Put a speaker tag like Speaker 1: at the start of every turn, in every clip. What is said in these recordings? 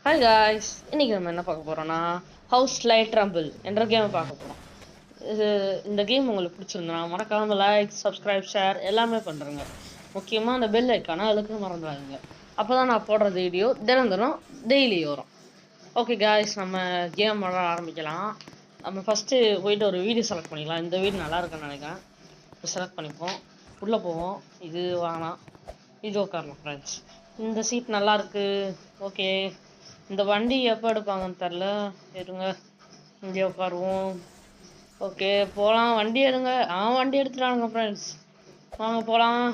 Speaker 1: Hi guys, இன்னைக்கு நம்ம என்ன பார்க்க போறோம்னா ஹவுஸ் லைட் ரம்பிள் என்ற கேமை பார்க்க போறோம். இந்த கேம் உங்களுக்கு பிடிச்சிருந்தா மறக்காம லைக், சப்ஸ்கிரைப், ஷேர் எல்லாமே பண்ணுறேங்க. முக்கியமாக அந்த பெல் ஐக்கான அதுக்கு மறந்துடாதுங்க. அப்போ தான் நான் போடுற வீடியோ தினம் டெய்லி வரும். ஓகே காய்ஸ், நம்ம கேம் விளாட ஆரம்பிக்கலாம். நம்ம ஃபஸ்ட்டு போயிட்டு ஒரு வீடியோ செலக்ட் பண்ணிக்கலாம். இந்த வீடு நல்லா இருக்குன்னு நினைக்கிறேன். செலக்ட் பண்ணிப்போம், உள்ளே போவோம். இது வாங்கலாம், இது உட்காரலாம் ஃப்ரெண்ட்ஸ். இந்த சீட் நல்லா இருக்கு. ஓகே, இந்த வண்டி எப்போ எடுப்பாங்கன்னு தெரில. இருங்க, இங்கே உட்காருவோம். ஓகே போகலாம். வண்டி எடுங்க. வண்டி எடுத்துட்டானுங்க ஃப்ரெண்ட்ஸ். வாங்க போகலாம்.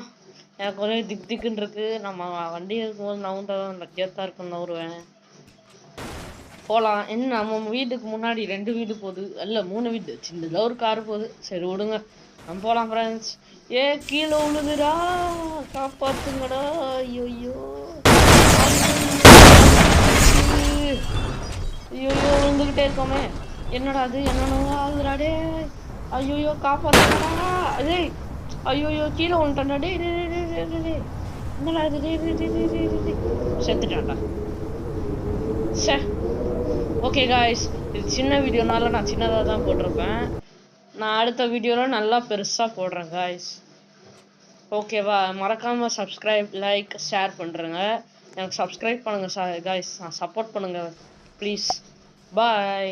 Speaker 1: எனக்கு ஒரே திக்குன்னு இருக்கு. நம்ம வண்டி எடுக்கும்போது நவுண்டா கேத்தாக இருக்குன்னு நவுருவேன். போகலாம். என்ன நம்ம வீட்டுக்கு முன்னாடி 2 வீடு போகுது, இல்லை 3 வீடு, சின்னதாக ஒரு கார் போகுது. சரி விடுங்க, நம்ம போகலாம் ஃப்ரெண்ட்ஸ். கீழே விழுதுடா, காப்பாத்துங்கடா. ஐயோ ஐயோ விழுந்துக்கிட்டே இருக்கோமே. என்னடா அது, என்னென்னவோ ஆகுதுடாடே. ஐயோயோ காப்பாத்துடா. அதே ஐயோயோ கீழே வந்துட்டான்டா. டே என்னடா இது, செத்துட்டான்டா. சே ஓகே காய்ஸ், இது சின்ன வீடியோனால நான் சின்னதாக தான் போட்டிருப்பேன். நான் அடுத்த வீடியோவில் நல்லா பெருசாக போடுறேன் காய்ஸ். ஓகேவா? மறக்காமல் சப்ஸ்கிரைப், லைக், ஷேர் பண்ணுறேங்க. எனக்கு சப்ஸ்கிரைப் பண்ணுங்கள் காய்ஸ். சப்போர்ட் பண்ணுங்கள் ப்ளீஸ். பாய்.